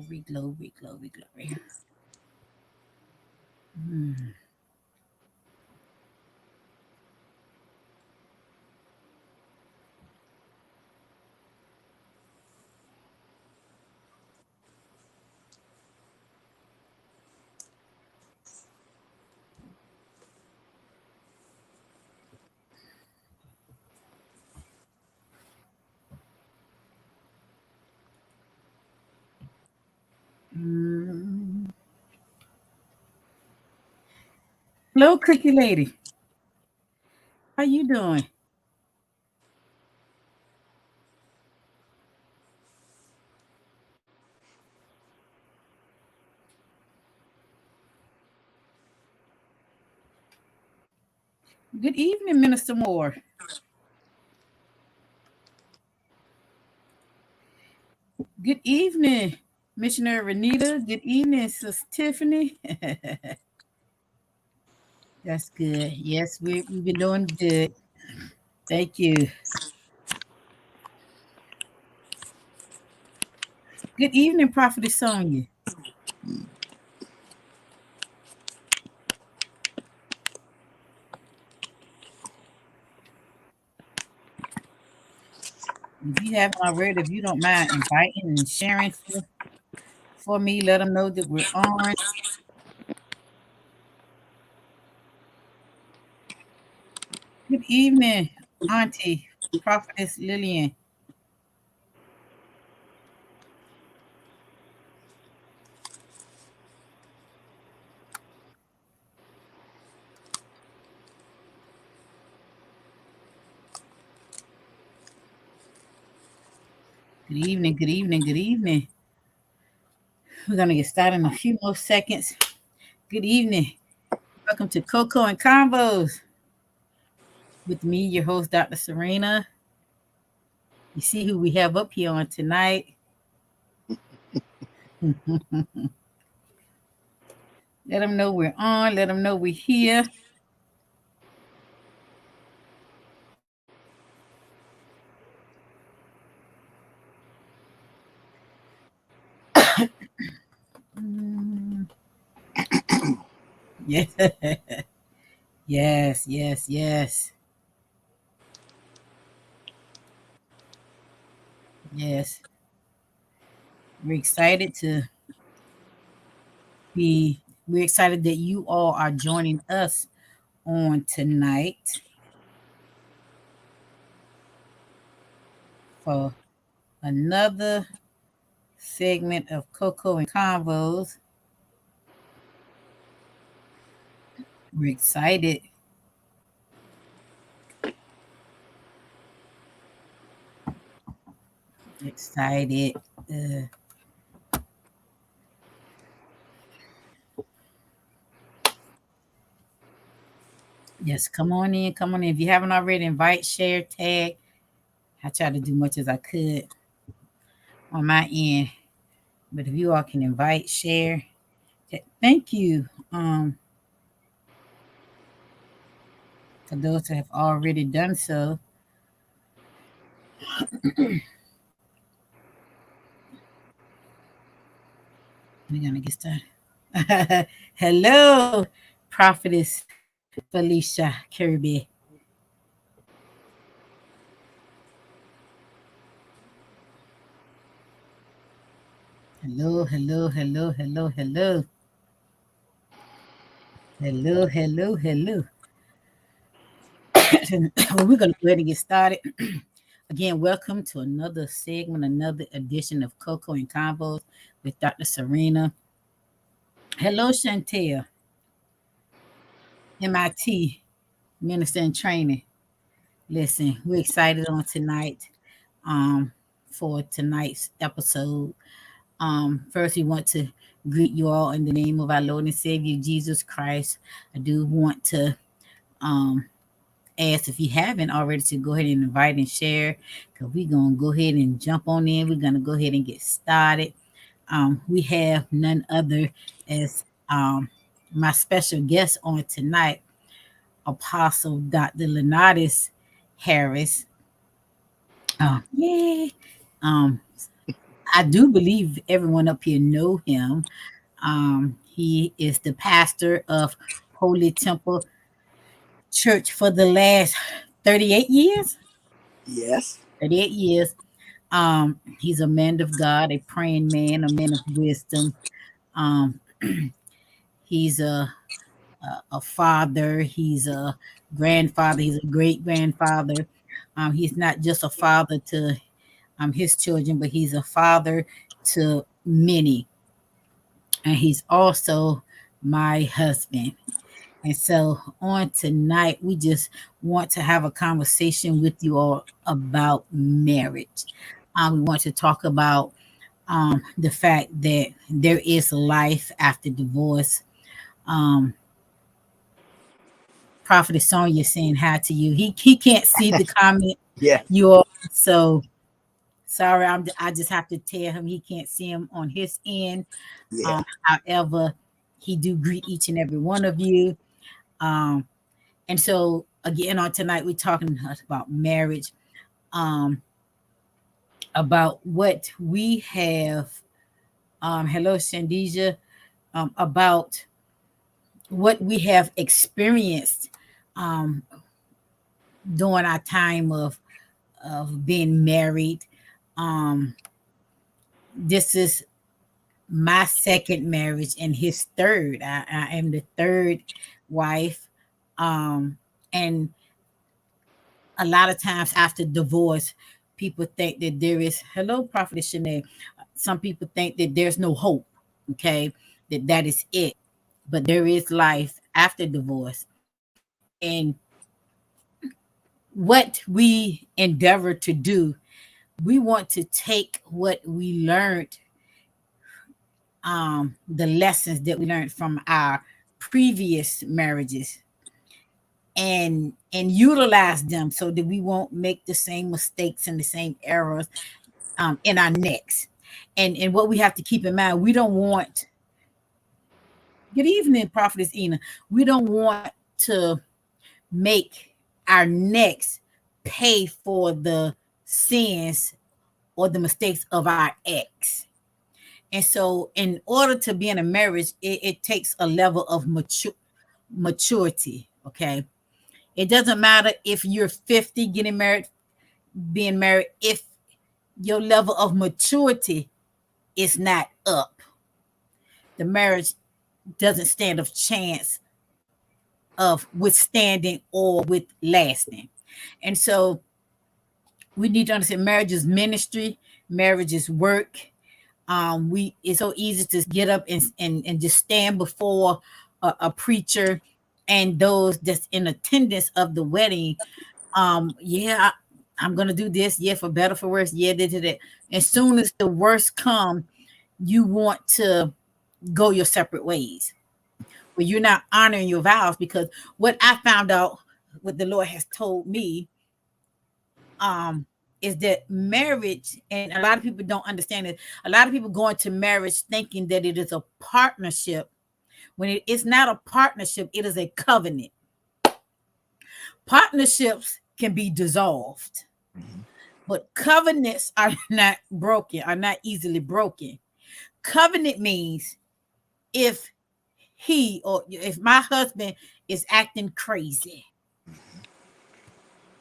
Glory, glory, glory, glory. Hmm. Mm. Hello, Cookie Lady. How you doing? Good evening, Minister Moore. Good evening, Missionary Renita. Good evening, Sister Tiffany. That's good. Yes, we've been doing good. Thank you. Good evening, Prophetess Sonia. If you haven't already, if you don't mind inviting and sharing for me, let them know that we're on. Good evening, Auntie Prophetess Lillian. Good evening, good evening, good evening. We're going to get started in a few more seconds. Good evening. Welcome to Coco and Combos with me, your host, Dr. Serena. You see who we have up here on tonight. Let them know we're on. Let them know we're here. Mm, yes, yes, yes, yes, yes. We're excited to be. We're excited that you all are joining us on tonight for another segment of Coco and Convos. We're excited. Excited. Uh, yes, come on in. Come on in. If you haven't already, invite, share, tag. I try to do much as I could on my end. But if you all can invite, share, thank you for those that have already done so. We're going to get started. Hello, Prophetess Felicia Kirby. Hello, hello, hello, hello, hello. Hello, hello, hello. Well, we're going to go ahead and get started. Again, welcome to another segment, another edition of Coco and Combos with Dr. Serena. Hello, Chantel, MIT Minister in Training. Listen, we're excited on tonight um, for tonight's episode. First, we want to greet you all in the name of our Lord and Savior Jesus Christ. I do want to um, ask if you haven't already to go ahead and invite and share because we're going to go ahead and jump on in. We're going to go ahead and get started. We have none other as my special guest on tonight, Apostle Dr. Lenatus Harris. Yeah. Um, I do believe everyone up here know him. He is the pastor of Holy Temple Church for the last 38 years. Yes. 38 years. He's a man of God, a praying man, a man of wisdom. Um, he's a father. He's a grandfather. He's a great grandfather. He's not just a father to his children, but he's a father to many. And he's also my husband. And so on tonight, we just want to have a conversation with you all about marriage. We want to talk about the fact that there is life after divorce. Um, Prophet Sonia saying hi to you. He can't see the comment Yeah. you all, so sorry. I just have to tell him he can't see him on his end. Yeah. However, he do greet each and every one of you. Um, and so again on tonight we're talking about marriage, um, about what we have. Hello, Shandija. About what we have experienced um, during our time of being married. Um, this is my second marriage and his third. I am the third wife. And a lot of times after divorce, people think that there is, hello, Prophet Shanae. Some people think that there's no hope, okay, that is it. But there is life after divorce. And what we endeavor to do, we want to take what we learned, the lessons that we learned from our previous marriages, and utilize them so that we won't make the same mistakes and the same errors in our next. And what we have to keep in mind, we don't want, good evening, Prophetess Ina, we don't want to make our next pay for the sins or the mistakes of our ex. And so, in order to be in a marriage, it takes a level of maturity. Okay, it doesn't matter if you're 50 getting married, being married. If your level of maturity is not up, the marriage doesn't stand a chance of withstanding or with lasting. And so, we need to understand marriage is ministry, marriage is work. We It's so easy to get up and just stand before a preacher and those that's in attendance of the wedding. Yeah, I'm gonna do this, yeah, for better for worse, yeah, that. As soon as the worst come, you want to go your separate ways, where you're not honoring your vows. Because what I found out, what the Lord has told me, um is that marriage, and a lot of people don't understand it, a lot of people go into marriage thinking that it is a partnership, when it is not a partnership, it is a covenant. Partnerships can be dissolved, Mhm. but covenants are not broken, are not easily broken. Covenant means if he or if my husband is acting crazy,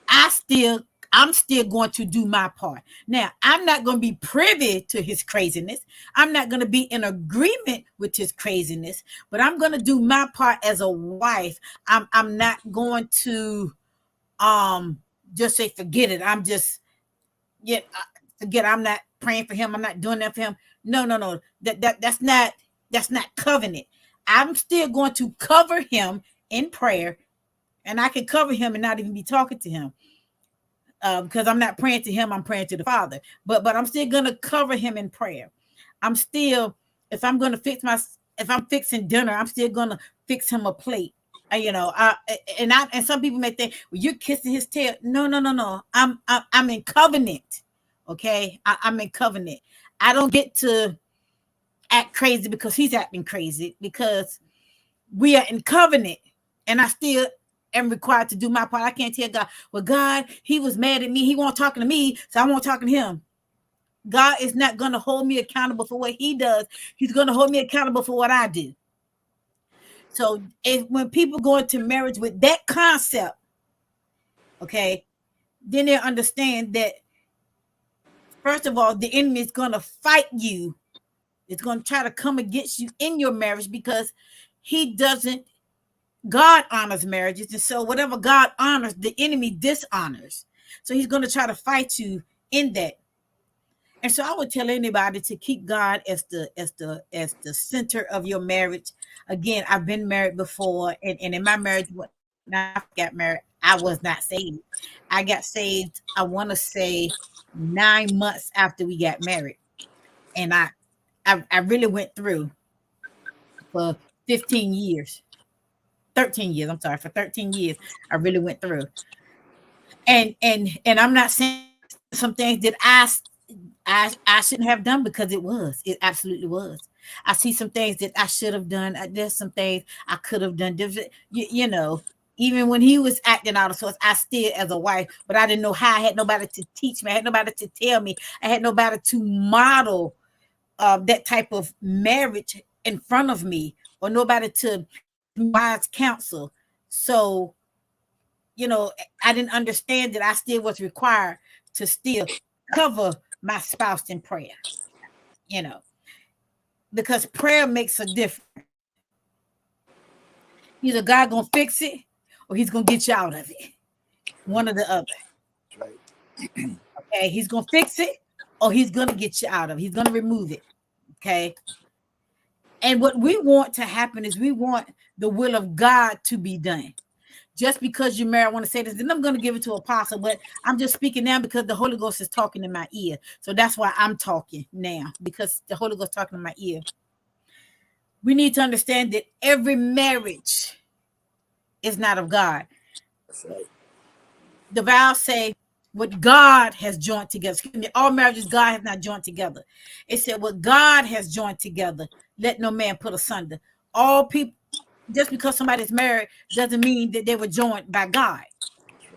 I still I'm still going to do my part. Now, I'm not going to be privy to his craziness. I'm not going to be in agreement with his craziness, but I'm going to do my part as a wife. I'm not going to um just say forget it. I'm just yet forget. I'm not praying for him. I'm not doing that for him. No, no, no. That's not covenant. I'm still going to cover him in prayer, and I can cover him and not even be talking to him, because I'm not praying to him, I'm praying to the Father. But I'm still gonna cover him in prayer. I'm still, if I'm gonna if I'm fixing dinner, I'm still gonna fix him a plate. And some people may think, well, you're kissing his tail. No, no, no, no. I'm in covenant. Okay, I'm in covenant. I don't get to act crazy because he's acting crazy, because we are in covenant, and I still am required to do my part. I can't tell God, well, God, he was mad at me. He won't talking to me, so I won't talk to him. God is not going to hold me accountable for what he does. He's going to hold me accountable for what I do. So when people go into marriage with that concept, okay, then they understand that, first of all, the enemy is going to fight you. It's going to try to come against you in your marriage because he doesn't, God honors marriages. And so whatever God honors, the enemy dishonors. So he's going to try to fight you in that. And so I would tell anybody to keep God as the center of your marriage. Again, I've been married before, and in my marriage, when I got married, I was not saved. I got saved, I want to say 9 months after we got married. And I really went through for 15 years. 13 years, I'm sorry, for 13 years, I really went through. And I'm not saying some things that I shouldn't have done, because it absolutely was. I see some things that I should have done. There's some things I could have done different. You know, even when he was acting out of sorts, I still, as a wife, but I didn't know how. I had nobody to teach me. I had nobody to tell me. I had nobody to model that type of marriage in front of me, or nobody to wise counsel. So, I didn't understand that I still was required to still cover my spouse in prayer, you know, because prayer makes a difference. Either God gonna fix it or he's gonna get you out of it. One or the other. Right. Okay, he's gonna fix it or he's gonna get you out of it. He's gonna remove it. Okay. And what we want to happen is we want the will of God to be done. Just because you're married, I want to say this, then I'm going to give it to Apostle, but I'm just speaking now because the Holy Ghost is talking in my ear. So that's why I'm talking now, because the Holy Ghost is talking in my ear. We need to understand that every marriage is not of God. That's right. The vows say what God has joined together. Excuse me, all marriages God has not joined together. It said what God has joined together, let no man put asunder. All people, just because somebody's married doesn't mean that they were joined by God. That's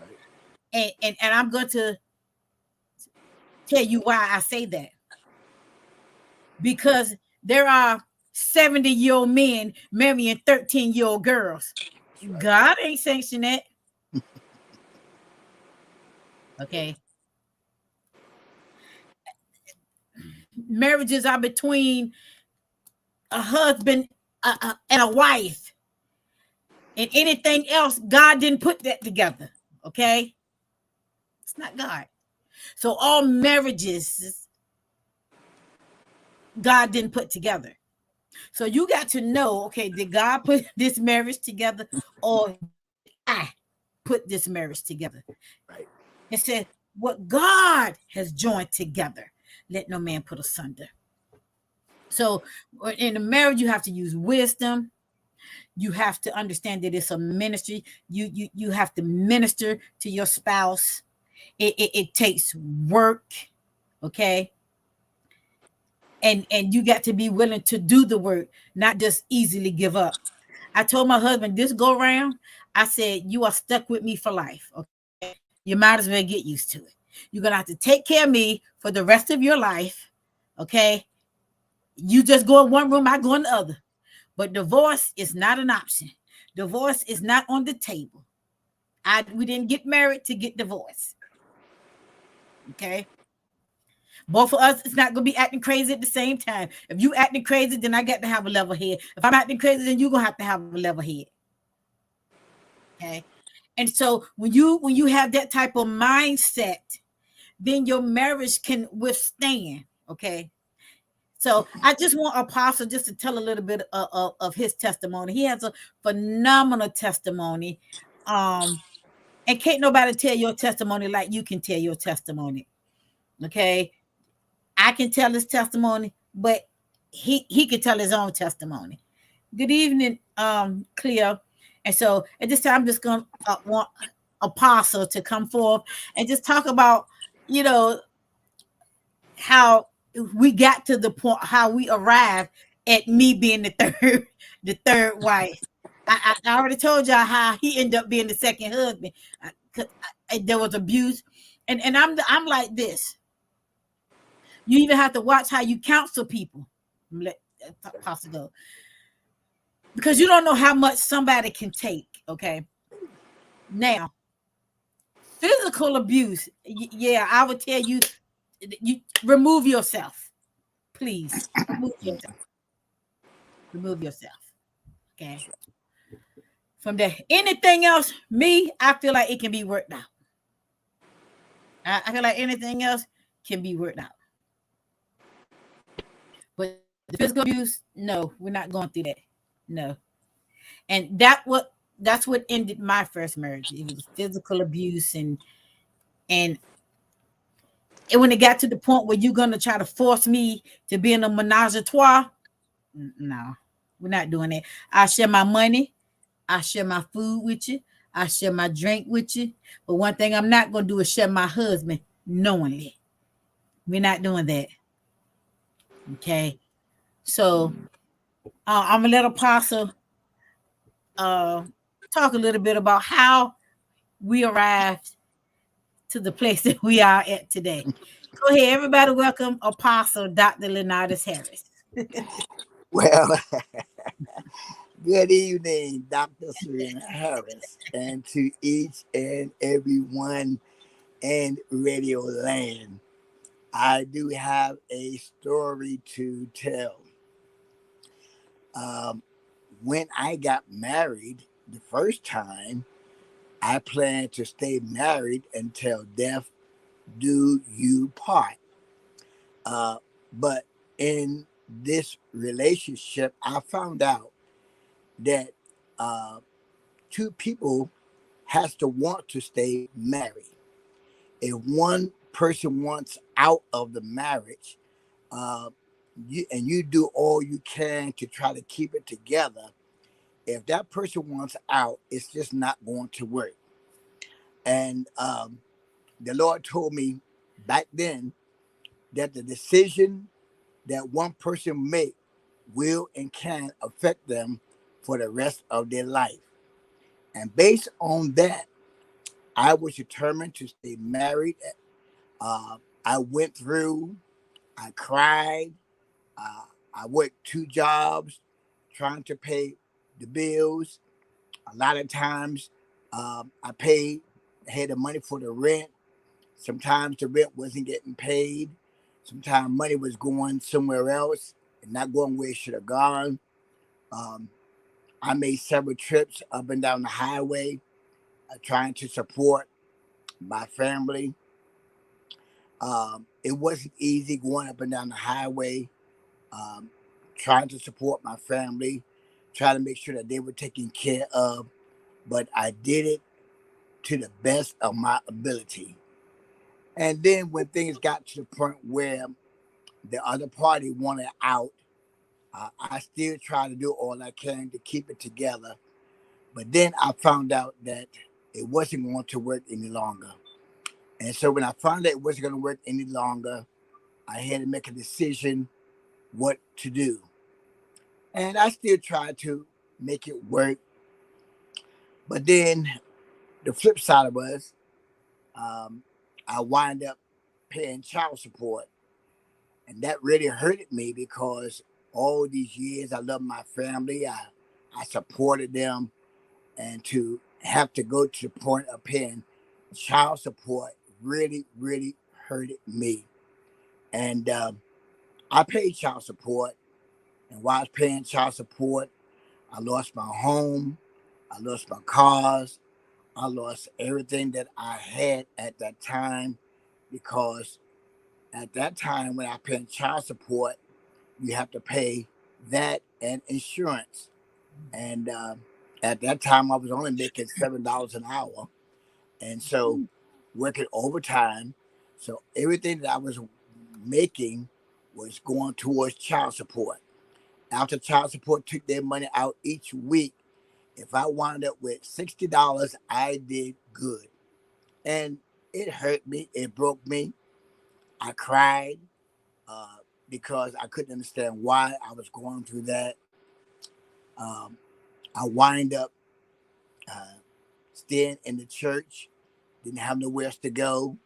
right. And I'm going to tell you why I say that. Because there are 70-year-old men marrying 13-year-old girls. Right. God ain't sanctioned that. Okay. Marriages are between a husband and a wife. And anything else, God didn't put that together. Okay. It's not God. So all marriages, God didn't put together. So you got to know, okay, did God put this marriage together, or I put this marriage together? Right. It said, what God has joined together, let no man put asunder. So in a marriage, you have to use wisdom. You have to understand that it's a ministry. You have to minister to your spouse. It takes work, okay? And you got to be willing to do the work, not just easily give up. I told my husband this go around, I said, you are stuck with me for life, okay? You might as well get used to it. You're going to have to take care of me for the rest of your life, okay? You just go in one room, I go in the other. But divorce is not an option. Divorce is not on the table. We didn't get married to get divorced, okay? Both of us, it's not going to be acting crazy at the same time. If you acting crazy, then I got to have a level head. If I'm acting crazy, then you're going to have a level head. Okay. And so when you have that type of mindset, then your marriage can withstand. Okay. So I just want Apostle just to tell a little bit of his testimony. He has a phenomenal testimony. And can't nobody tell your testimony like you can tell your testimony. Okay. I can tell his testimony, but he can tell his own testimony. Good evening, Cleo. And so at this time, I'm just going to want Apostle to come forth and just talk about, how we got to the point, how we arrived at me being the third wife. I already told y'all how he ended up being the second husband. There was abuse, and I'm like this. You even have to watch how you counsel people. Let Apostle go. Because you don't know how much somebody can take. Okay. Now, physical abuse. Yeah, I would tell you, you remove yourself. Please remove yourself. Remove yourself. Okay. From there, anything else, I feel like it can be worked out. I feel like anything else can be worked out. But the physical abuse, no, we're not going through that. No. And that's what ended my first marriage. It was physical abuse and when it got to the point where you're gonna try to force me to be in a menage a trois, no, we're not doing that. I share my money, I share my food with you, I share my drink with you. But one thing I'm not gonna do is share my husband knowingly. We're not doing that. Okay. So I'm gonna let Apostle talk a little bit about how we arrived to the place that we are at today. Go ahead, everybody. Welcome Apostle Dr. Leonardus Harris. Well, good evening, Dr. Serena Harris, and to each and every one in Radio Land. I do have a story to tell. Um, when I got married the first time, I planned to stay married until death do you part. Uh, but in this relationship, I found out that uh, two people has to want to stay married. If one person wants out of the marriage, uh, you do all you can to try to keep it together. If that person wants out, it's just not going to work. And the Lord told me back then that the decision that one person make will and can affect them for the rest of their life. And based on that, I was determined to stay married. I went through, I cried, uh, I worked two jobs trying to pay the bills. A lot of times I had the money for the rent. Sometimes the rent wasn't getting paid. Sometimes money was going somewhere else and not going where it should have gone. Um, I made several trips up and down the highway trying to support my family. It wasn't easy going up and down the highway, um, trying to support my family, trying to make sure that they were taken care of. But I did it to the best of my ability. And then when things got to the point where the other party wanted out, I still try to do all I can to keep it together. But then I found out that it wasn't going to work any longer. And so when I found out it wasn't going to work any longer, I had to make a decision what to do. And I still tried to make it work. But then the flip side of us, um, I wind up paying child support. And that really hurted me because all these years I loved my family. I supported them. And to have to go to the point of paying child support really, really hurted me. And I paid child support. And while I was paying child support, I lost my home. I lost my cars. I lost everything that I had at that time because at that time when I paid child support, you have to pay that and insurance. And at that time, I was only making $7 an hour. And so working overtime. So everything that I was making was going towards child support. After child support took their money out each week, if I wound up with $60, I did good. And it hurt me. It broke me. I cried uh, because I couldn't understand why I was going through that. Um, I wind up uh, staying in the church. Didn't have nowhere else to go.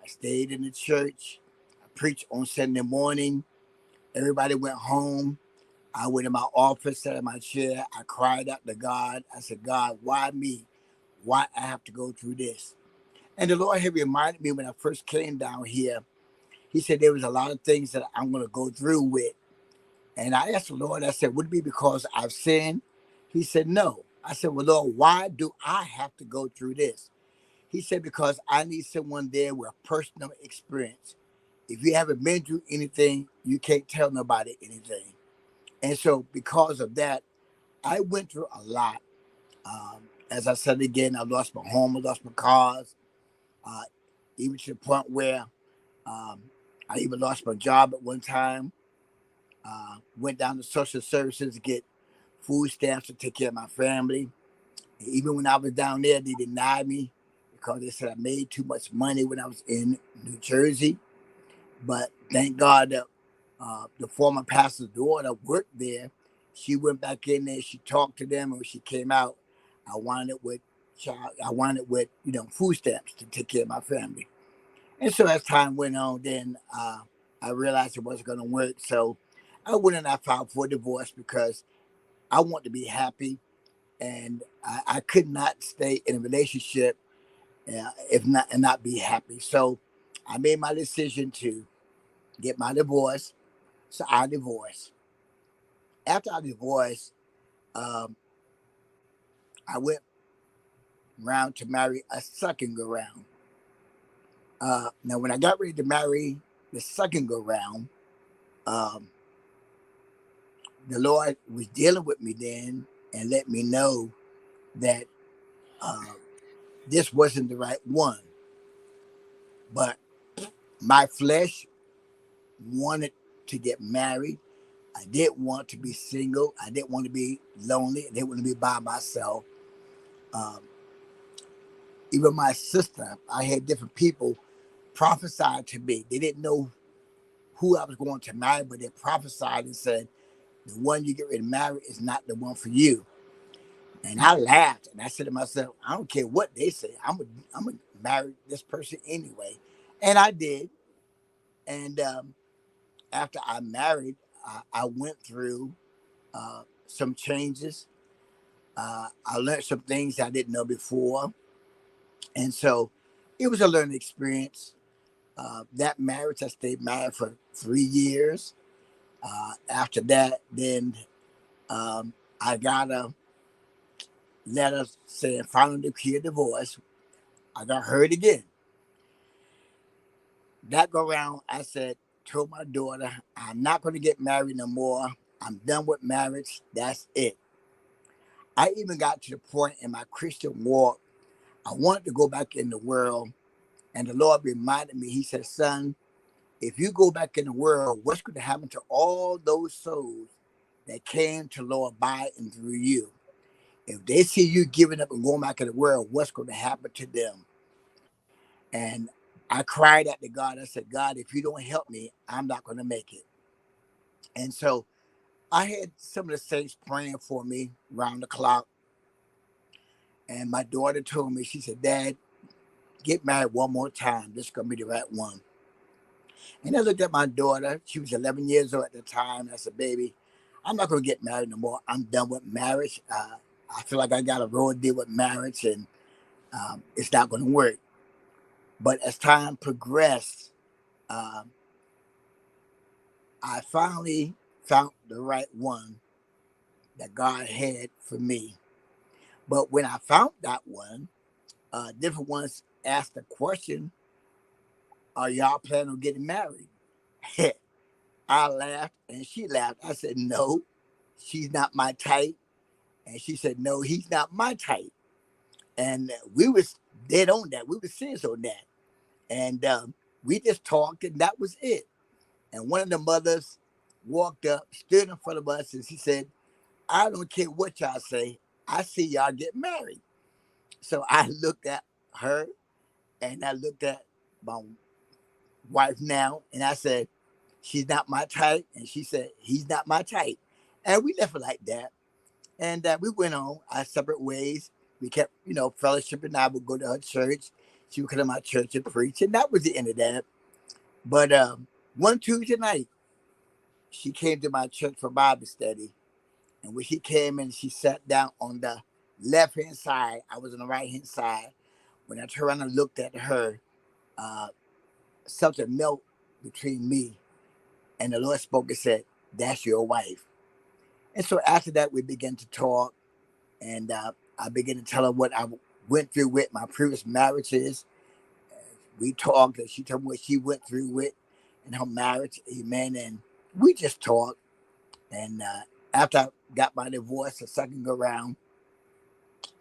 I stayed in the church. I preached on Sunday morning. Everybody went home. I went in my office, sat in my chair. I cried out to God. I said, God, why me? Why I have to go through this? And the Lord had reminded me when I first came down here, he said there was a lot of things that I'm going to go through with. And I asked the Lord, I said, would it be because I've sinned? He said, no. I said, well, Lord, why do I have to go through this? He said, because I need someone there with personal experience. If you haven't been through anything, you can't tell nobody anything. And so because of that, I went through a lot. As I said again, I lost my home, I lost my cars, uh, even to the point where um, I even lost my job at one time. Went down to social services to get food stamps to take care of my family. Even when I was down there, they denied me because they said I made too much money when I was in New Jersey. But thank God that the former pastor's daughter worked there. She went back in there. She talked to them, and when she came out, I wanted with food stamps to take care of my family. And so as time went on, then I realized it wasn't going to work. So I went and I filed for divorce because I want to be happy, and I could not stay in a relationship if not and not be happy. So I made my decision to get my divorce. So I divorced. After I divorced, um, I went round to marry a second go round. Now, when I got ready to marry the second go round, um, the Lord was dealing with me then and let me know that uh, this wasn't the right one. But my flesh wanted to get married. I didn't want to be single. I didn't want to be lonely. I didn't want to be by myself. Um, Even my sister, I had different people prophesied to me. They didn't know who I was going to marry, but they prophesied and said, the one you get ready to marry is not the one for you. And I laughed and I said to myself, I don't care what they say. I'm gonna marry this person anyway. And I did. And after I married, I went through some changes. I learned some things I didn't know before. And so it was a learning experience. That marriage, I stayed married for 3 years. After that, then I got a letter saying final decree of divorce. I got heard again. That go round, I said, told my daughter, I'm not going to get married no more. I'm done with marriage. That's it. I even got to the point in my Christian walk, I wanted to go back in the world. And the Lord reminded me, he said, son, if you go back in the world, what's going to happen to all those souls that came to Lord by and through you? If they see you giving up and going back in the world, what's going to happen to them? And I cried out to God. I said, God, if you don't help me, I'm not going to make it. And so I had some of the saints praying for me round the clock. And my daughter told me, she said, Dad, get married one more time. This is going to be the right one. And I looked at my daughter. She was 11 years old at the time. I said, baby, I'm not going to get married no more. I'm done with marriage. I feel like I got a road deal with marriage, and it's not going to work. But as time progressed, um, I finally found the right one that God had for me. But when I found that one, different ones asked the question, are y'all planning on getting married? I laughed and she laughed. I said, no, she's not my type. And she said, no, he's not my type. And we was dead on that. We were serious on that. And we just talked and that was it. And one of the mothers walked up, stood in front of us, and she said, I don't care what y'all say. I see y'all get married. So I looked at her and I looked at my wife now and I said, she's not my type. And she said, he's not my type. And we left it like that. And we went on our separate ways. We kept, fellowship, and I would go to her church. She would come to my church and preach. And that was the end of that. But One Tuesday night, she came to my church for Bible study. And when she came in, she sat down on the left hand side. I was on the right hand side. When I turned around and looked at her, uh, something melt between me. And the Lord spoke and said, "That's your wife." And so after that, we began to talk. And I began to tell her what I went through with my previous marriages. We talked, and she told me what she went through with in her marriage. Amen. And we just talked. And after I got my divorce the second go round,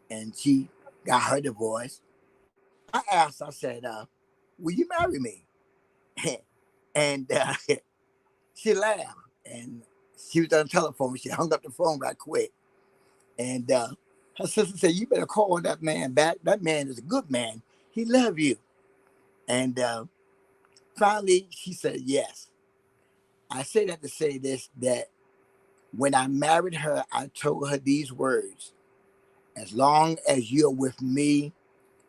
and she got her divorce, I asked, I said, "Will you marry me?" And she laughed. And she was on the telephone. She hung up the phone right quick. And her sister said, "You better call that man back. That man is a good man. He loves you." And finally, she said yes. I say that to say this, that when I married her, I told her these words: as long as you're with me,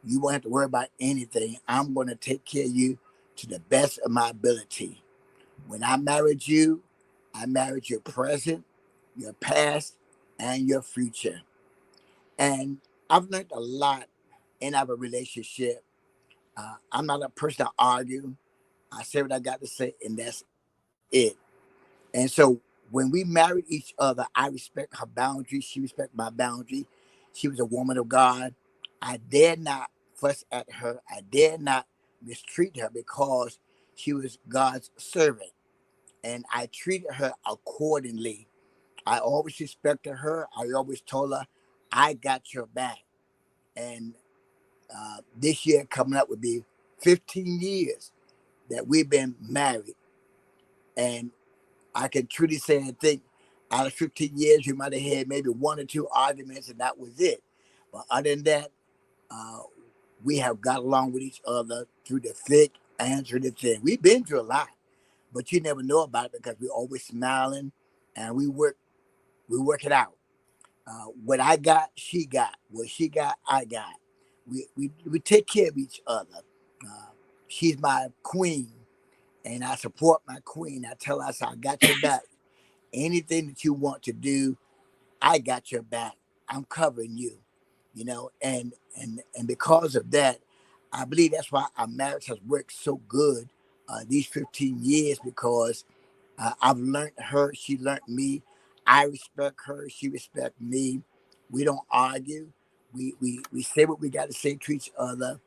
you won't have to worry about anything. I'm going to take care of you to the best of my ability. When I married you, I married your present, your past, and your future. And I've learned a lot in our relationship. I'm not a person to argue. I say what I got to say, and that's it. And so when we married each other, I respect her boundaries. She respected my boundary. She was a woman of God. I dare not fuss at her. I dare not mistreat her because she was God's servant. And I treated her accordingly. I always respected her. I always told her, "I got your back." And this year coming up would be 15 years that we've been married. And I can truly say and think out of 15 years, we might have had maybe one or two arguments, and that was it. But other than that, uh, we have got along with each other through the thick and through the thin. We've been through a lot, but you never know about it because we're always smiling and we work it out. What I got, she got. What she got, I got. We take care of each other. Uh, she's my queen, and I support my queen. I tell her, I say, "I got your back. Anything that you want to do, I got your back. I'm covering you." And because of that, I believe that's why our marriage has worked so good these 15 years, because I've learned her, she learned me. I respect her, she respect me. We don't argue. We say what we got to say to each other,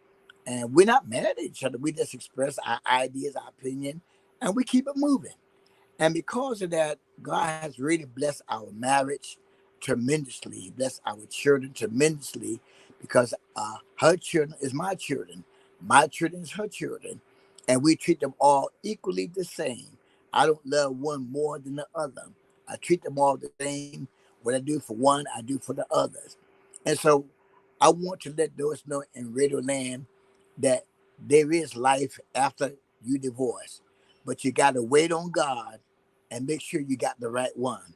and we're not mad at each other. We just express our ideas, our opinion, and we keep it moving. And because of that, God has really blessed our marriage tremendously. He blessed our children tremendously because her children is my children is her children, and we treat them all equally the same. I don't love one more than the other. I treat them all the same. What I do for one, I do for the others. And so I want to let those know in Radio Land that there is life after you divorce, but you got to wait on God and make sure you got the right one.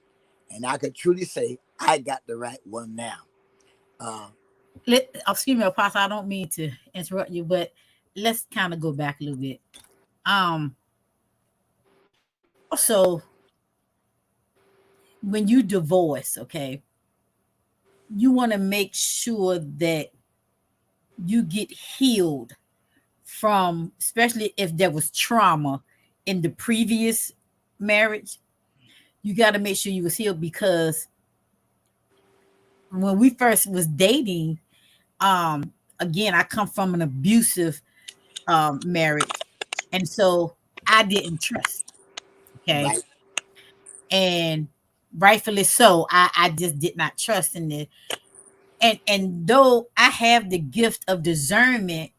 And I can truly say I got the right one now. Uh, Excuse me, Apostle. I don't mean to interrupt you, but let's kind of go back a little bit. Um, Also, when you divorce, okay, you want to make sure that you get healed from, especially if there was trauma in the previous marriage. You got to make sure you was healed, because when we first was dating, again, I come from an abusive marriage, and so I didn't trust. Okay, right. and rightfully so, I just did not trust in it. And though I have the gift of discernment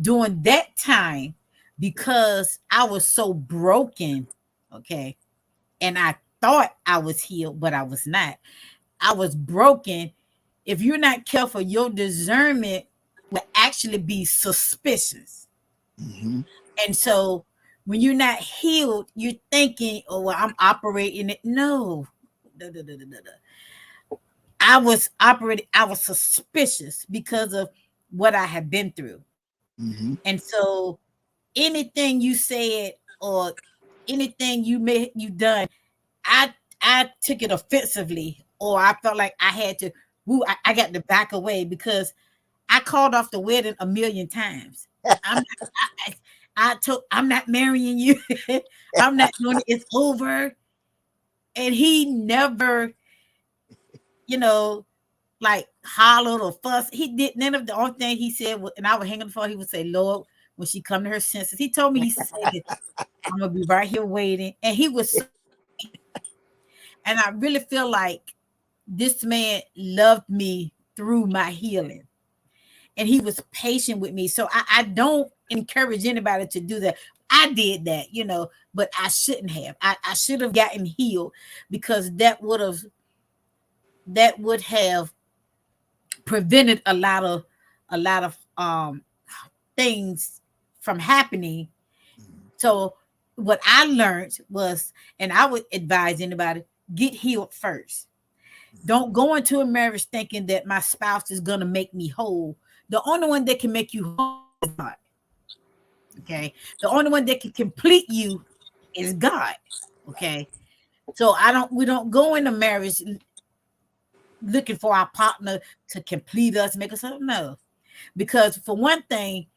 during that time, because I was so broken, okay, and I thought I was healed, but I was not. I was broken. If you're not careful, your discernment will actually be suspicious. Hmm. And so when you're not healed, you're thinking, "Oh, well, I'm operating it." No. Da, da, da, da, da, da. I was suspicious because of what I had been through. Hmm. And so anything you said or anything you done, I took it offensively, or I felt like I had to. Woo, I got to back away because I called off the wedding a million times. I'm I told I'm not marrying you. I'm not doing it. It's over. And he never, you know, like hollered or fussed. He did none of the only thing he said, and I would hang on the phone. He would say, "Lord, when she come to her senses," he told me, he said, "I'm gonna be right here waiting." And he was, and I really feel like this man loved me through my healing, and he was patient with me. So I don't encourage anybody to do that. I did that, but I shouldn't have. I should have gotten healed, because that would have prevented a lot of things from happening. So what I learned was, and I would advise anybody, get healed first. Don't go into a marriage thinking that my spouse is going to make me whole. The only one that can make you whole is God. Okay. The only one that can complete you is God. Okay. So we don't go into marriage looking for our partner to complete us, make us no. Because for one thing,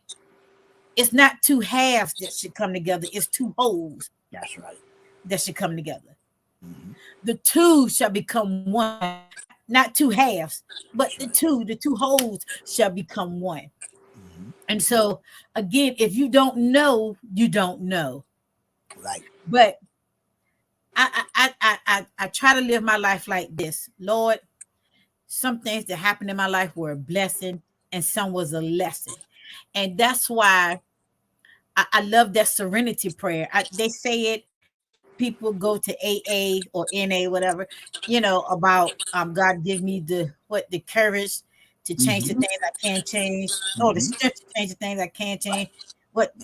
it's not two halves that should come together, it's two wholes. That's right. That should come together. Mhm. The two shall become one, not two halves, but the two wholes shall become one. Mhm. And so again, if you don't know, you don't know. Right. But I try to live my life like this. Lord, some things that happened in my life were a blessing and some was a lesson. And that's why I love that serenity prayer. They say it, people go to AA or NA, whatever, about God give me the courage to change the Mhm. things I can't change, or the Mhm. strength to change the things I can't change, what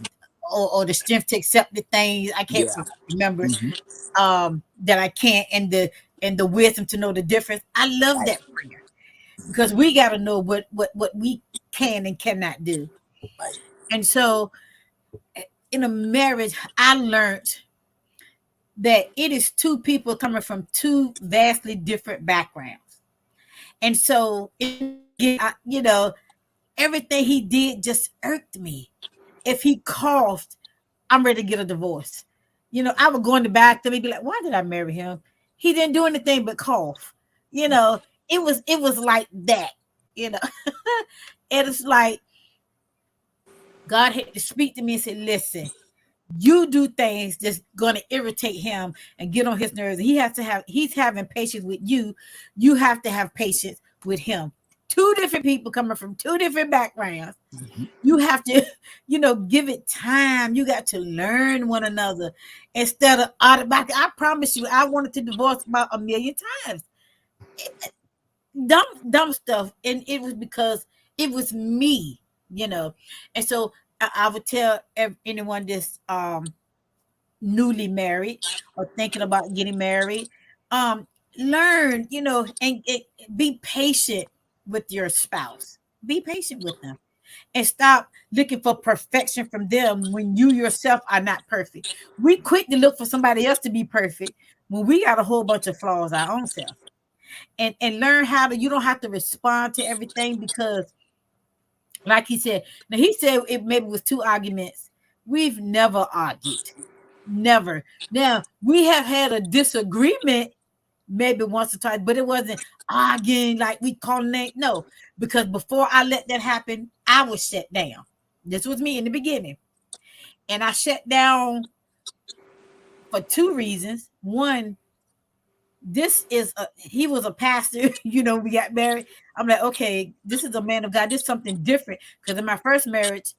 or the strength to accept the things I can't Yeah. remember, Mhm. that I can't, and the wisdom to know the difference. I love Right. that prayer, because we got to know what we can and cannot do. Right. And so in a marriage, I learned that it is two people coming from two vastly different backgrounds. And so, everything he did just irked me. If he coughed, I'm ready to get a divorce. I would go in the bathroom and be like, why did I marry him? He didn't do anything but cough. It was like that, you know. And it's like God had to speak to me and say, listen, you do things that's gonna irritate him and get on his nerves. He's having patience with you. You have to have patience with him. Two different people coming from two different backgrounds. Mhm. You have to, give it time. You got to learn one another instead of automatic. I promise you, I wanted to divorce about a million times. Dumb stuff. And it was because it was me, And so I would tell anyone this newly married or thinking about getting married, um learn, and be patient with your spouse. Be patient with them, and stop looking for perfection from them when you yourself are not perfect. We quick to look for somebody else to be perfect when we got a whole bunch of flaws our own self. And learn how to, you don't have to respond to everything, because like he said, now he said it maybe was two arguments. We've never argued. Never. Now we have had a disagreement maybe once or twice, but it wasn't arguing like we call name. No, because before I let that happen, I was shut down. This was me in the beginning, and I shut down for two reasons. One, he was a pastor. We got married. I'm like, okay, this is a man of God. This is something different, because in my first marriage,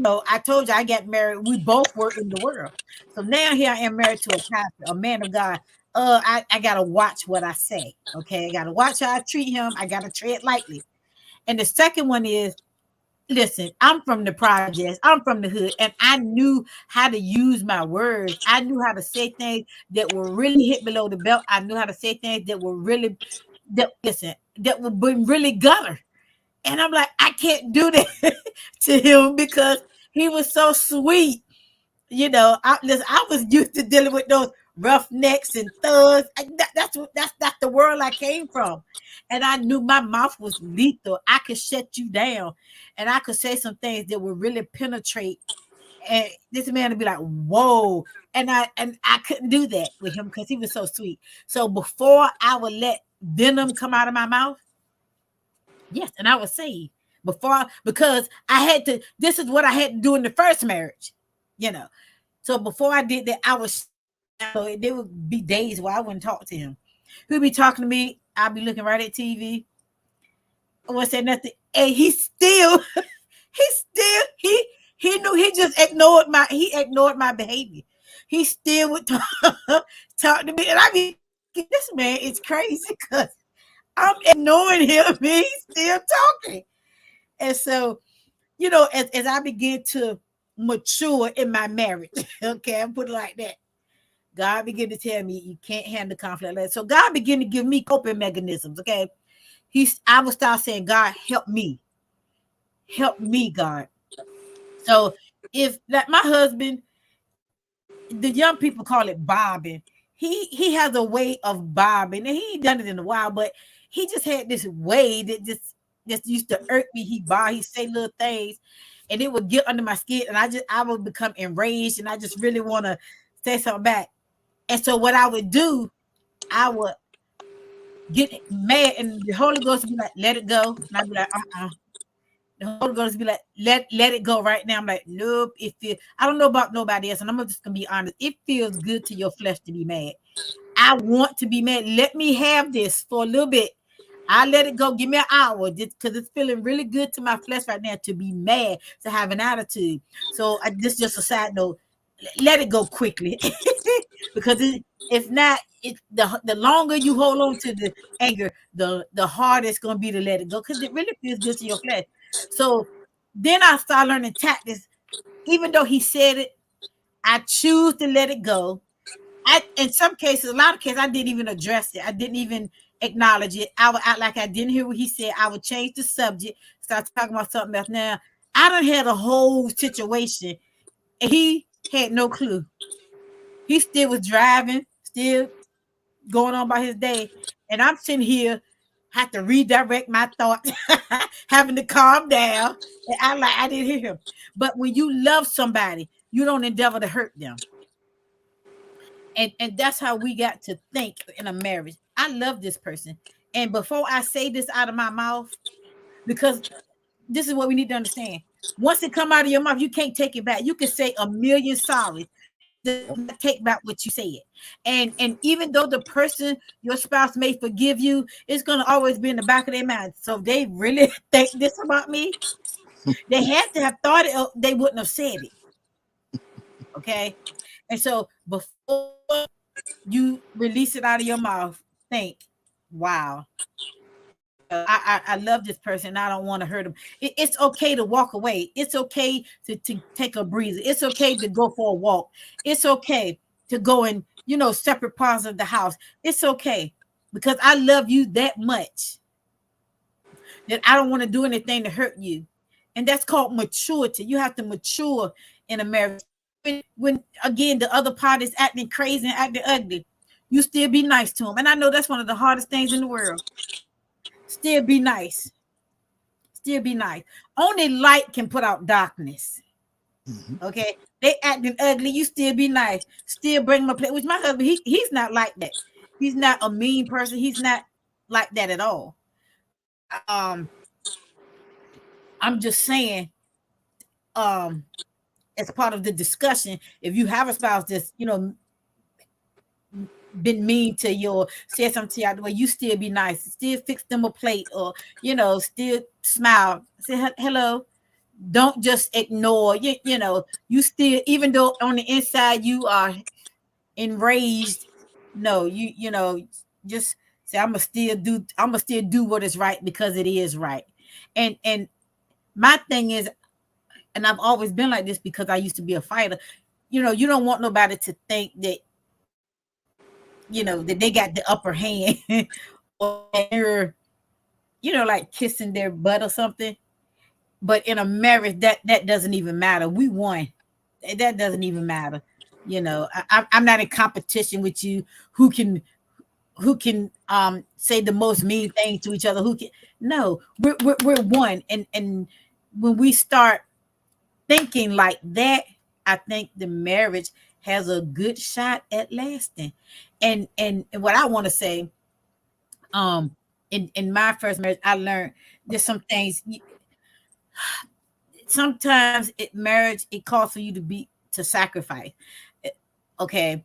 I told you I got married. We both were in the world. So now here I am married to a pastor, a man of God. I gotta watch what I say. Okay, I gotta watch how I treat him. I gotta tread lightly. And the second one is, listen, I'm from the projects, I'm from the hood, and I knew how to use my words. I knew how to say things that were really hit below the belt. I knew how to say things that were really that would be really gutter. And I'm like, I can't do that to him, because he was so sweet. I was used to dealing with those roughnecks and thugs. That's the world I came from, and I knew my mouth was lethal. I could shut you down, and I could say some things that would really penetrate. And this man would be like, "Whoa!" And I couldn't do that with him because he was so sweet. So before I would let venom come out of my mouth, yes, and I was saved because I had to. This is what I had to do in the first marriage, you know. So before I did that, I was. So there would be days where I wouldn't talk to him. He'd be talking to me. I'd be looking right at TV. I wouldn't say nothing, and he still, he knew he just ignored my behavior. He still would talk to me, and I mean, this man is crazy because I'm ignoring him. And he's still talking, and so as I begin to mature in my marriage, okay, I put it like that. God began to tell me you can't handle conflict. So God began to give me coping mechanisms. Okay. I would start saying, God, help me. Help me, God. So if like my husband, the young people call it bobbing. He has a way of bobbing, and he ain't done it in a while, but he just had this way that just used to irk me. He say little things, and it would get under my skin, and I would become enraged, and I just really want to say something back. And so what I would do, I would get mad, and the Holy Ghost would be like, let it go. And I'd be like, The Holy Ghost would be like, let it go right now. I'm like, nope. I don't know about nobody else, and I'm just gonna be honest. It feels good to your flesh to be mad. I want to be mad. Let me have this for a little bit. I let it go. Give me an hour because it's feeling really good to my flesh right now to be mad, to have an attitude. So this is just a side note. Let it go quickly because if not, the longer you hold on to the anger, the harder it's going to be to let it go because it really feels good to your flesh. So then I start learning tactics. Even though he said it, I choose to let it go. In some cases, a lot of cases, I didn't even address it. I didn't even acknowledge it. I would act like I didn't hear what he said. I would change the subject, start talking about something else. Now, I done had a whole situation, and he had no clue. He still was driving, still going on by his day. And I'm sitting here, have to redirect my thoughts, having to calm down. And I didn't hear him. But when you love somebody, you don't endeavor to hurt them. And that's how we got to think in a marriage. I love this person. And before I say this out of my mouth, because this is what we need to understand. Once it come out of your mouth, you can't take it back. You can say a million sorry. Take back what you said. And even though the person, your spouse may forgive you, it's going to always be in the back of their mind. So they really think this about me. They had to have thought it, they wouldn't have said it. Okay. And so before you release it out of your mouth, think, wow, I love this person. I don't want to hurt him. It's okay to walk away. It's okay to take a breather. It's okay to go for a walk. It's okay to go in, separate parts of the house. It's okay because I love you that much that I don't want to do anything to hurt you. And that's called maturity. You have to mature in a marriage. When again, the other party is acting crazy and acting ugly, you still be nice to them. And I know that's one of the hardest things in the world. Still be nice. Still be nice. Only light can put out darkness. Okay. They acting ugly. You still be nice. Still bring my plate. Which my husband, he's not like that. He's not a mean person. He's not like that at all. I'm just saying, as part of the discussion, if you have a spouse that's, been mean to you or said something to you out the way, you still be nice, still fix them a plate, or still smile, say hello. Don't just ignore. You still, even though on the inside you are enraged, no, just say I'm gonna still do what is right because it is right. And my thing is, and I've always been like this because I used to be a fighter. You don't want nobody to think that that they got the upper hand or you're, like kissing their butt or something. But in a marriage, that doesn't even matter. We won. that doesn't even matter. I'm not in competition with you. Who can say the most mean things to each other? Who can? No, we're one. And when we start thinking like that, I think the marriage has a good shot at lasting. And what I want to say, um, in my first marriage, I learned there's some things. Sometimes marriage it calls for you to sacrifice. Eh, Okay,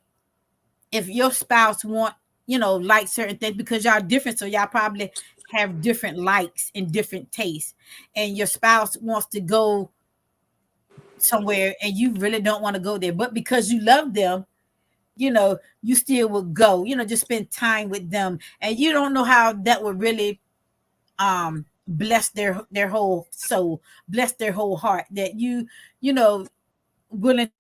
if your spouse want like certain things because y'all different, so y'all probably have different likes and different tastes, and your spouse wants to go somewhere and you really don't want to go there, but because you love them, you still will go, just spend time with them, and you don't know how that would really bless their whole soul, bless their whole heart, that you know willing to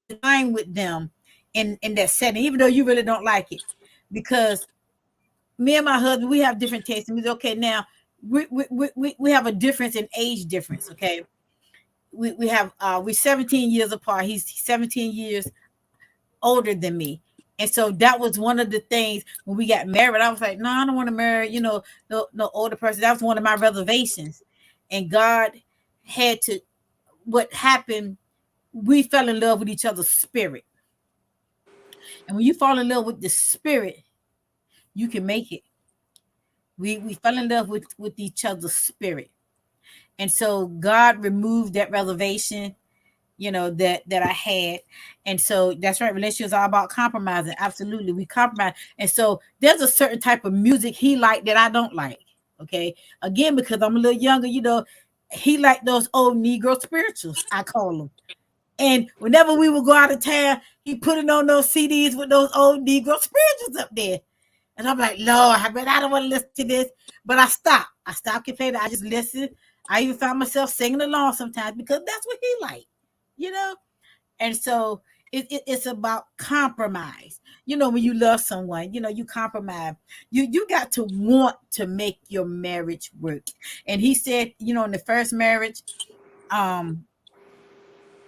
spend time with them in that setting, even though you really don't like it. Because me and my husband, we have different tastes. And we okay now. We have a difference in age difference. Okay, we're 17 years apart. He's 17 years older than me. And so that was one of the things when we got married. I was like, no, I don't want to marry, no older person. That was one of my reservations. And God had to, what happened, we fell in love with each other's spirit. And when you fall in love with the spirit, you can make it. We fell in love with each other's spirit. And so God removed that reservation, that I had. And so that's right. Relationship is all about compromising. Absolutely. We compromise. And so there's a certain type of music he liked that I don't like. Okay. Again, because I'm a little younger, he liked those old Negro spirituals, I call them. And whenever we would go out of town, he put it on those CDs with those old Negro spirituals up there. And I'm like, Lord, I don't want to listen to this. But I stopped. I stopped complaining. I just listened. I even found myself singing along sometimes because that's what he liked, you know? And so it's about compromise. When you love someone, you compromise. You got to want to make your marriage work. And he said, in the first marriage, um,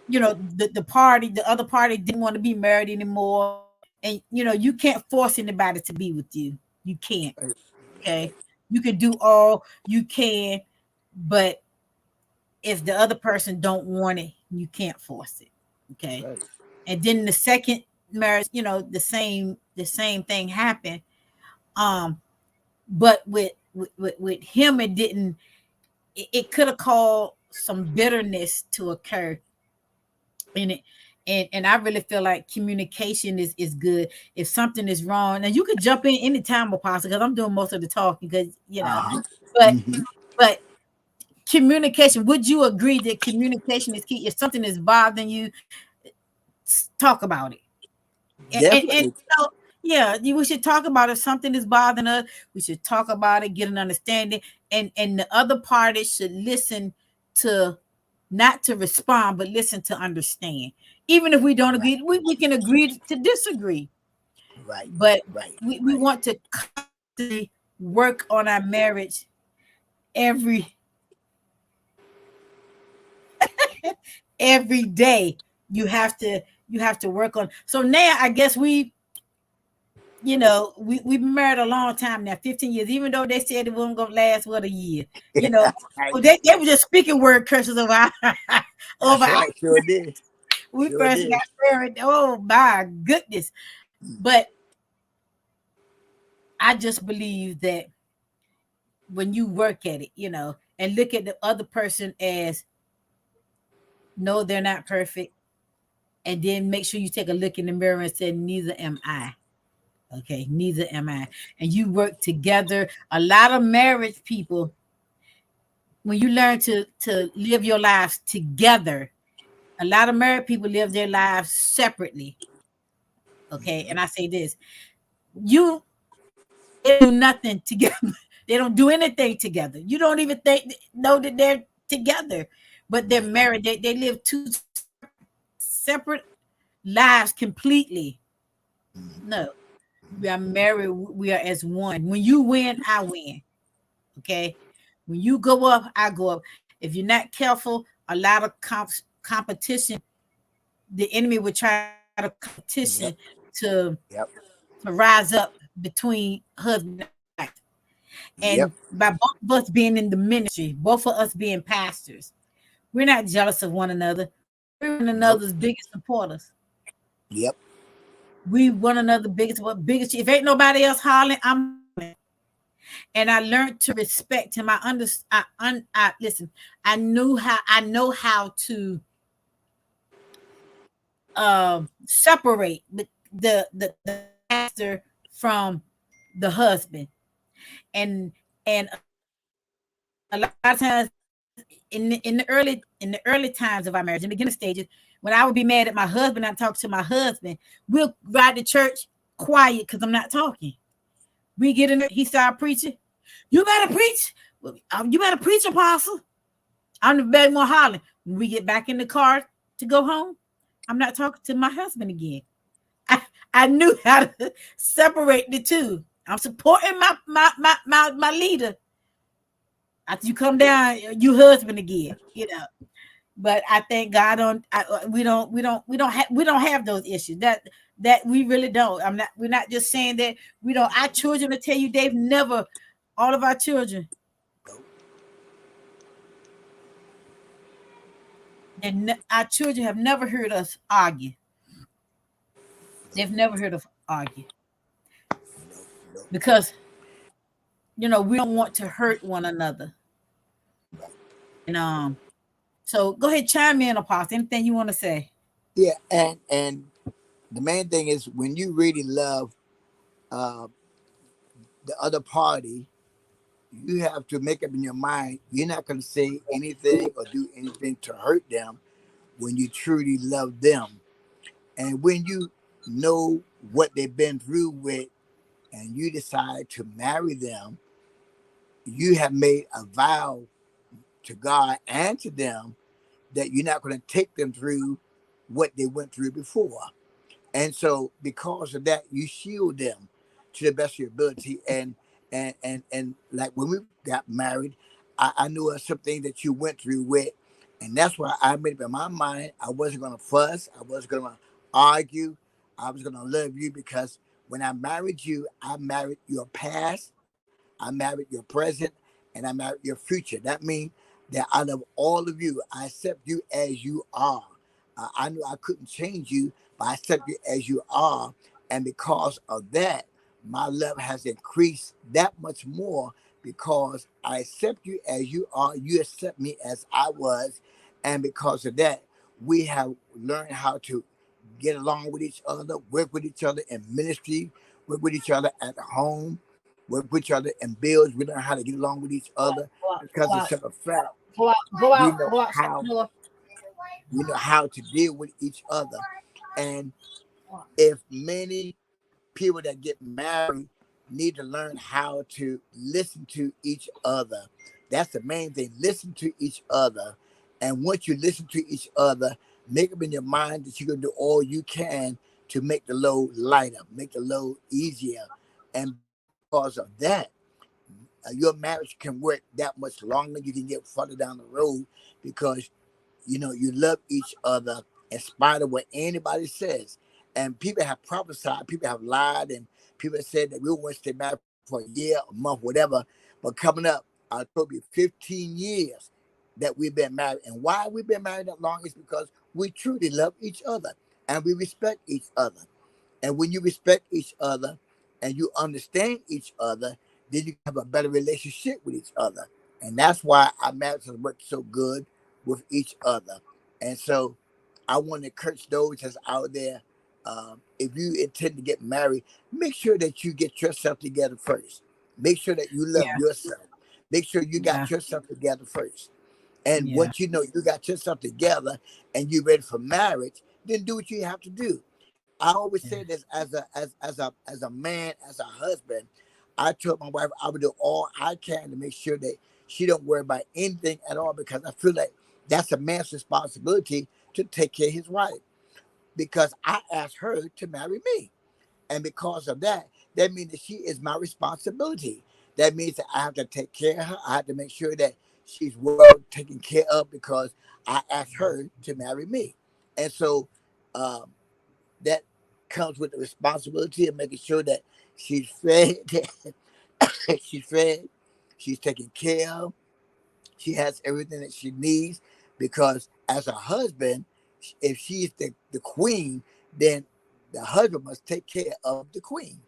the other party didn't want to be married anymore. And you can't force anybody to be with you. You can't. Okay. You can do all you can, but if the other person don't want it, you can't force it. Okay. Right. And then the second marriage, the same thing happened. Um, but with him, it didn't. It could have caused some bitterness to occur in it. And I really feel like communication is good. If something is wrong, and you could jump in anytime, Apostle, because I'm doing most of the talking. Because Uh-huh. but Hmm. but communication. Would you agree that communication is key? If something is bothering you, talk about it. And Definitely. yeah, we should talk about if something is bothering us. We should talk about it, get an understanding, and the other party should listen to, not to respond, but listen to understand. Even if we don't Right. agree, we can agree to disagree. Right. But Right. we Right. want to constantly work on our marriage every every day. You have to work on. So now I guess we've been married a long time now, 15 years, even though they said it wasn't gonna last what a year. You know, Right. well, they were just speaking word curses over our over That's our, right. Sure did. we Sure first did. got married. Oh my goodness. But I just believe that when you work at it, and look at the other person as, no, they're not perfect, and then make sure you take a look in the mirror and say, neither am I. Okay, neither am I. And you work together. A lot of marriage people, when you learn to live your lives together, a lot of married people live their lives separately. Okay, and I say this: you they do nothing together. They don't do anything together. You don't even know that they're together, but they're married. They live two separate lives completely. No, we are married. We are as one. When you win, I win. Okay, when you go up, I go up. If you're not careful, a lot of competition the enemy would try to competition Yep. to Yep. rise up between husband and wife. And Yep. by both of us being in the ministry, both of us being pastors, we're not jealous of one another. We're one Nope. another's biggest supporters. Yep. We one another biggest. If ain't nobody else hollering, I'm hollering. And I learned to respect him. I listen. I know how to separate the pastor from the husband, and a lot of times in the early times of our marriage, in the beginning stages, when I would be mad at my husband, I talk to my husband. We'll ride to church quiet because I'm not talking. We get in there, he started preaching. You better preach. You better preach, apostle. I'm the bad one hollering. When we get back in the car to go home, I'm not talking to my husband again. I, I knew how to separate the two. I'm supporting my leader. After you come down, you husband again, you know. But I thank God on we don't have those issues. That we really don't. We're not just saying that we don't. Our children will tell you they've never, all of our children, our children have never heard us argue. They've never heard us argue Nope. Nope. because we don't want to hurt one another. Right. And so go ahead, chime in, Apostle. Anything you want to say? Yeah. And the main thing is when you really love uh, the other party, you have to make up in your mind you're not going to say anything or do anything to hurt them when you truly love them. And when you know what they've been through with and you decide to marry them, you have made a vow to God and to them that you're not going to take them through what they went through before. And so because of that, you shield them to the best of your ability. And like when we got married, I knew of something that you went through with, and that's why I made up in my mind I wasn't gonna fuss, I wasn't gonna argue, I was gonna love you because when I married you, I married your past, I married your present, and I married your future. That means that out of all of you, I accept you as you are. I knew I couldn't change you, but I accept you as you are. And because of that, my love has increased that much more because I accept you as you are. You accept me as I was. And because of that, we have learned how to get along with each other, work with each other in ministry, work with each other at home, work with each other in bills. We learn how to get along with each other because of simple fact. We know Go out, shut how the door. to deal with each other. And if many people that get married need to learn how to listen to each other. That's the main thing. Listen to each other. And once you listen to each other, make up in your mind that you're going to do all you can to make the load lighter, make the load easier. And because of that, your marriage can work that much longer. You can get further down the road because you love each other in spite of what anybody says. And people have prophesied, people have lied, and people have said that we won't stay married for a year, a month, whatever. But coming up, I told you 15 years that we've been married. And why we've been married that long is because we truly love each other and we respect each other. And when you respect each other and you understand each other, then you have a better relationship with each other. And that's why our marriage has worked so good with each other. And so I want to encourage those that's out there. If you intend to get married, make sure that you get yourself together first. Make sure that you love Yeah, yourself. Make sure you got yeah, yourself together first. And yeah, once you know you got yourself together and you're ready for marriage, then do what you have to do. I always yeah, say this as a man, as a husband. I told my wife I would do all I can to make sure that she don't worry about anything at all because I feel like that's a man's responsibility to take care of his wife because I asked her to marry me. And because of that, that means that she is my responsibility. That means that I have to take care of her. I have to make sure that she's well taken care of because I asked her to marry me. And so um, that comes with the responsibility of making sure that she's fed, she's fed, she's taken care of, she has everything that she needs. Because as a husband, if she's the queen, then the husband must take care of the queen,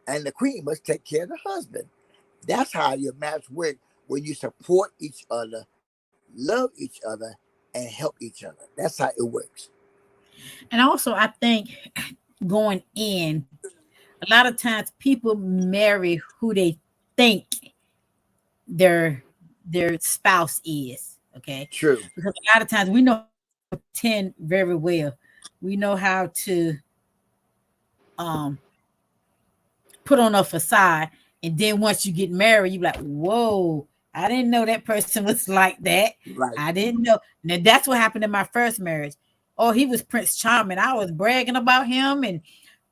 and the queen must take care of the husband. That's how your marriage works, when you support each other, love each other, and help each other. That's how it works. And also, I think going in, a lot of times people marry who they think their their spouse is. Okay, True. because a lot of times we know how to pretend very well. We know how to um put on a facade, and then once you get married, you're like, whoa, I didn't know that person was like that. Right. I didn't know. Now that's what happened in my first marriage. Oh, he was Prince Charming. I was bragging about him, and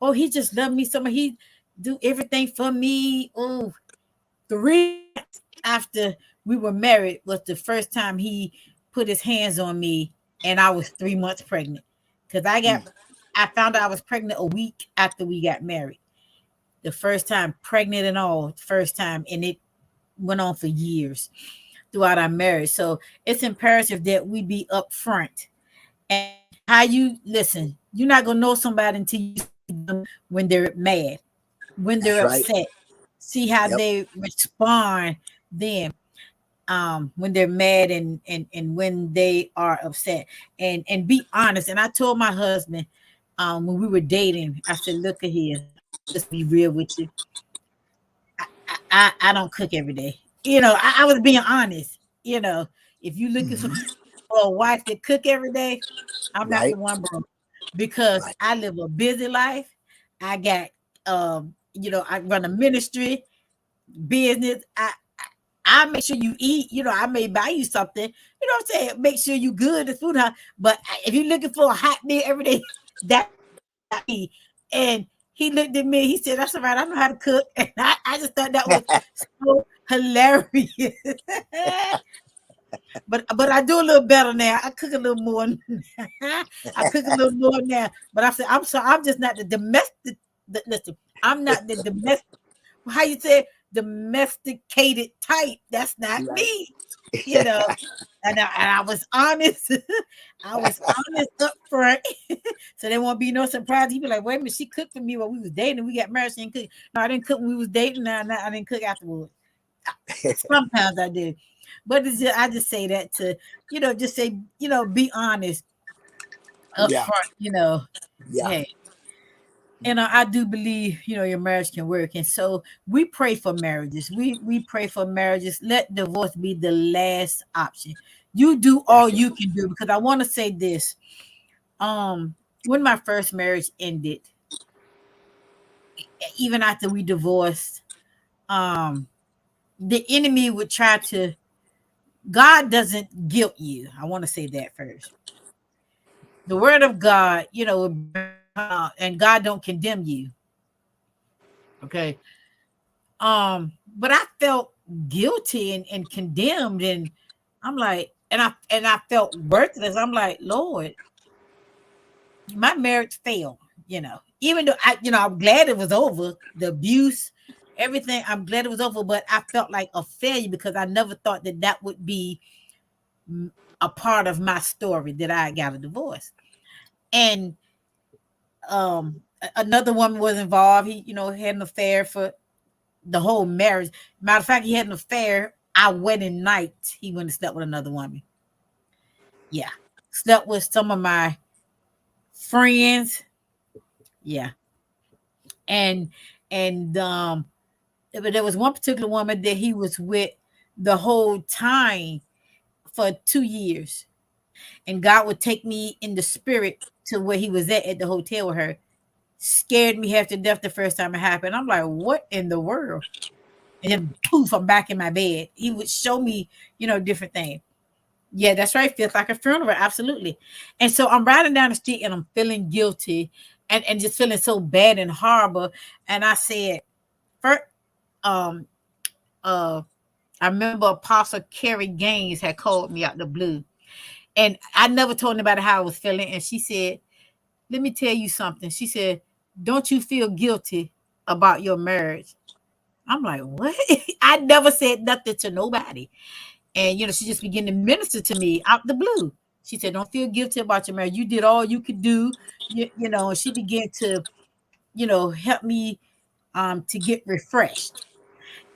oh, he just loved me so much. He do everything for me. Oh, 3 months after we were married was the first time he put his hands on me, and I was 3 months pregnant. Because Mm. I found out I was pregnant a week after we got married. The first time, pregnant and all, first time, and it went on for years throughout our marriage. So it's imperative that we be upfront. And how you listen, you're not gonna know somebody until you see them when they're mad, when they're That's right. upset. See how Yep. they respond then, when they're mad, and when they are upset, and be honest. And I told my husband, when we were dating, I said, look at here, just be real with you. I don't cook every day. I was being honest. If you looking for Hmm. a wife that cook every day, I'm not Right. the one, bro. Because Right. I live a busy life. I got, I run a ministry business. I make sure you eat. I may buy you something. You know what I'm saying? Make sure you good. The food, huh? But if you're looking for a hot meal every day, that's not me. And he looked at me. He said, "That's all right. I know how to cook." And I just thought that was so hilarious. But I do a little better now. I cook a little more. I cook a little more now. But I said, I'm sorry. I'm just not the domestic. Listen, I'm not the domestic. How you say domesticated type? That's not Right. me. You know. And I was honest. I was honest up front. So there won't be no surprise. He'd be like, wait a minute, she cooked for me while we was dating. We got married. She didn't cook. No, I didn't cook when we was dating. No, I didn't cook afterwards. Sometimes I do. But I just say that to, just say, be honest up Yeah. front, Yeah. hey. And I do believe, your marriage can work. And so we pray for marriages. We pray for marriages. Let divorce be the last option. You do all That's right. you can do, because I want to say this. When my first marriage ended, even after we divorced, um, the enemy would try to. God doesn't guilt you. I want to say that first. The word of God, and God don't condemn you. Okay. But I felt guilty and condemned, and I'm like, and I felt worthless. I'm like, Lord, my marriage failed. Even though I'm glad it was over, the abuse, everything. I'm glad it was over, but I felt like a failure because I never thought that would be a part of my story, that I got a divorce. And another woman was involved. He, had an affair for the whole marriage. Matter of fact, he had an affair our wedding night. He went and slept with another woman. Yeah. Slept with some of my friends. Yeah. And but there was one particular woman that he was with the whole time for 2 years. And God would take me in the spirit to where he was at the hotel with her. Scared me half to death the first time it happened. I'm like, what in the world? And then poof, I'm back in my bed. He would show me, different things. Yeah, that's right. Feels like a funeral. Absolutely. And so I'm riding down the street and I'm feeling guilty, and just feeling so bad and horrible. And I said, first, um, uh, I remember Apostle Carrie Gaines had called me out the blue. And I never told anybody how I was feeling. And she said, let me tell you something. She said, don't you feel guilty about your marriage? I'm like, what? I never said nothing to nobody. And, she just began to minister to me out the blue. She said, don't feel guilty about your marriage. You did all you could do. And she began to, help me to get refreshed.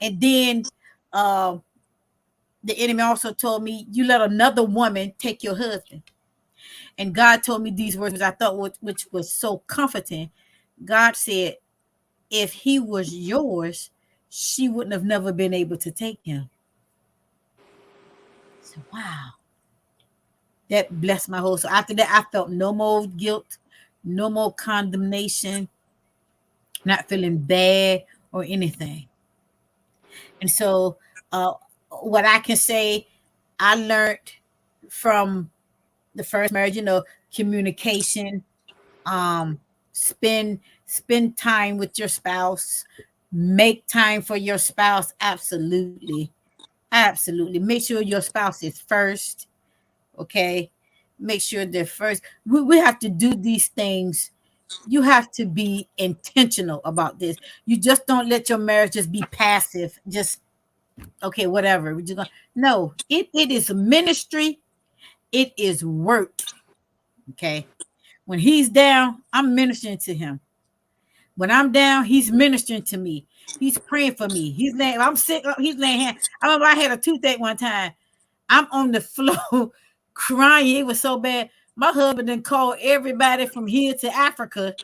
And then the enemy also told me, you let another woman take your husband. And God told me these words, I thought, which was so comforting. God said, if he was yours, she wouldn't have never been able to take him. So, wow. That blessed my whole soul. After that, I felt no more guilt, no more condemnation, not feeling bad or anything. And so, what I can say, I learned from the first marriage, communication, um, spend time with your spouse, make time for your spouse. Absolutely. Absolutely. Make sure your spouse is first. Okay. Make sure they're first. We have to do these things. You have to be intentional about this. You just don't let your marriage just be passive. Just okay, whatever. We're just gonna no, it is ministry, it is work. Okay. When he's down, I'm ministering to him. When I'm down, he's ministering to me. He's praying for me. He's laying, I'm sick, he's laying hand. I remember I had a toothache one time. I'm on the floor crying. It was so bad. My husband done called everybody from here to Africa.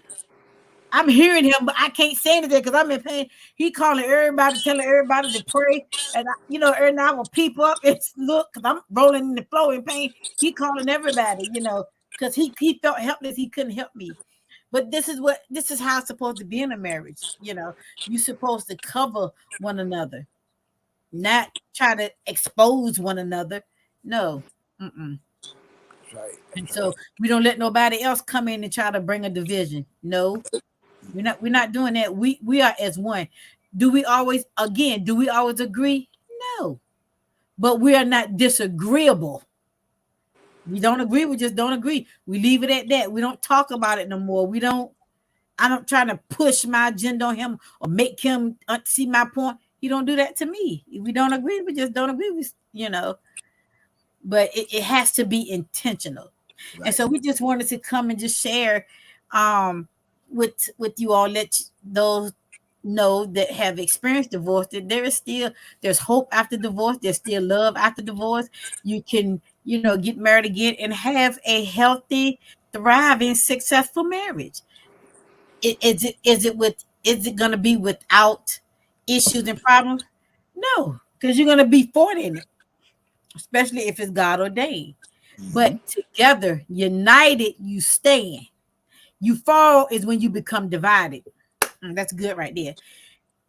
I'm hearing him, but I can't say anything because I'm in pain. He calling everybody, telling everybody to pray. And, every now I will peep up and look because I'm rolling in the floor in pain. He calling everybody, because he felt helpless. He couldn't help me. But this is how it's supposed to be in a marriage. You're supposed to cover one another, not try to expose one another. No. Mm-mm. Right. And so we don't let nobody else come in and try to bring a division. No, we're not doing that. We are as one. Do we always agree? No. But we are not disagreeable. We don't agree, we just don't agree. We leave it at that. We don't talk about it no more. I don't try to push my agenda on him or make him see my point. He don't do that to me. If we don't agree, we just don't agree. But it has to be intentional. Right. And so we just wanted to come and just share with you all, those know that have experienced divorce that there's hope after divorce. There's still love after divorce. You can get married again and have a healthy, thriving, successful marriage. Is it going to be without issues and problems? No, because you're going to be fought in it, especially if it's God ordained. Mm-hmm. But together, united, you stand. You fall is when you become divided. That's good right there.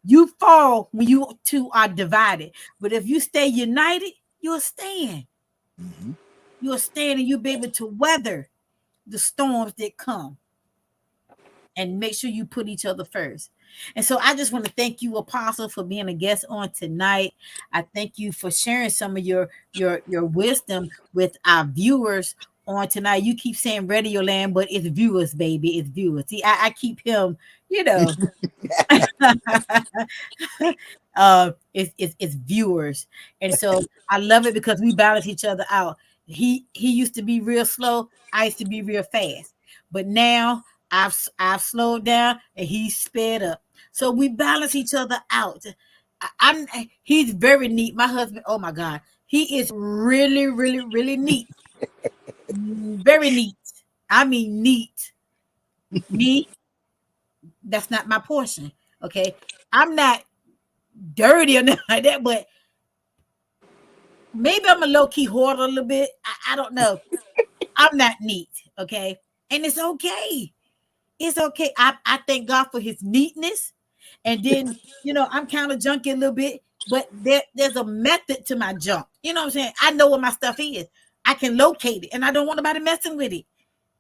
You fall when you two are divided. But if you stay united, you'll stand. Mm-hmm. You'll stand and you'll be able to weather the storms that come. And make sure you put each other first. And so I just want to thank you, Apostle, for being a guest on tonight. I thank you for sharing some of your wisdom with our viewers on tonight. You keep saying Radio Land, but it's viewers, baby. It's viewers. See, I keep him, it's viewers. And so I love it because we balance each other out. He used to be real slow. I used to be real fast. But now I've slowed down and he's sped up. So we balance each other out. He's very neat. My husband, oh my God, he is really, really, really neat. Very neat. I mean neat. Me, that's not my portion. Okay. I'm not dirty or nothing like that, but maybe I'm a low-key hoarder a little bit. I don't know. I'm not neat. Okay. And it's okay. It's okay. I thank God for his neatness. And then, I'm kind of junky a little bit, but there's a method to my junk. You know what I'm saying? I know what my stuff is. I can locate it and I don't want nobody messing with it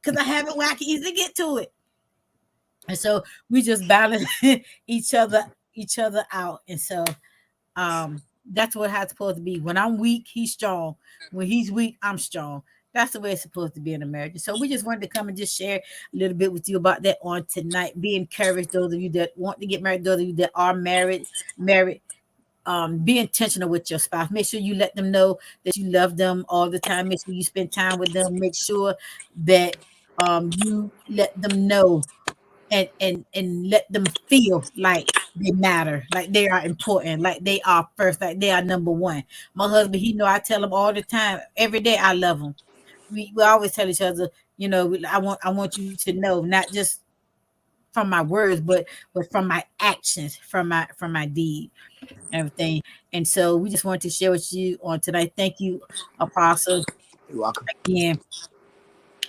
because I have it where I can easily get to it. And so we just balance each other out. And so that's what it's supposed to be. When I'm weak, he's strong. When he's weak, I'm strong. That's the way it's supposed to be in America. So we just wanted to come and just share a little bit with you about that on tonight. Be encouraged, those of you that want to get married, those of you that are married. Be intentional with your spouse. Make sure you let them know that you love them all the time. Make sure you spend time with them. Make sure that you let them know and let them feel like they matter, like they are important, like they are first, like they are number one. My husband, he know I tell him all the time, every day I love him. We always tell each other, I want you to know, not just from my words, but from my actions, from my deed, everything. And so we just wanted to share with you on tonight. Thank you, Apostle, You're welcome. again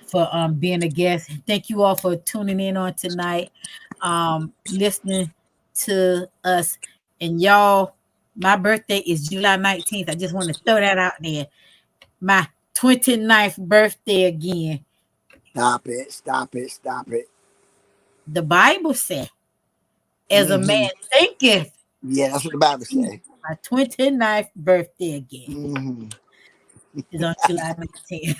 for being a guest. Thank you all for tuning in on tonight, listening to us. And y'all, my birthday is July 19th. I just want to throw that out there. My 29th birthday again. Stop it. Stop it. Stop it. The Bible said, as a Hmm. man thinketh, Yeah, that's what the Bible says. my 29th birthday again Hmm. is on July 19th.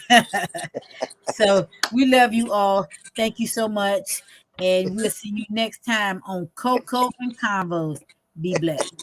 So we love you all. Thank you so much. And we'll see you next time on Coco and Convos. Be blessed.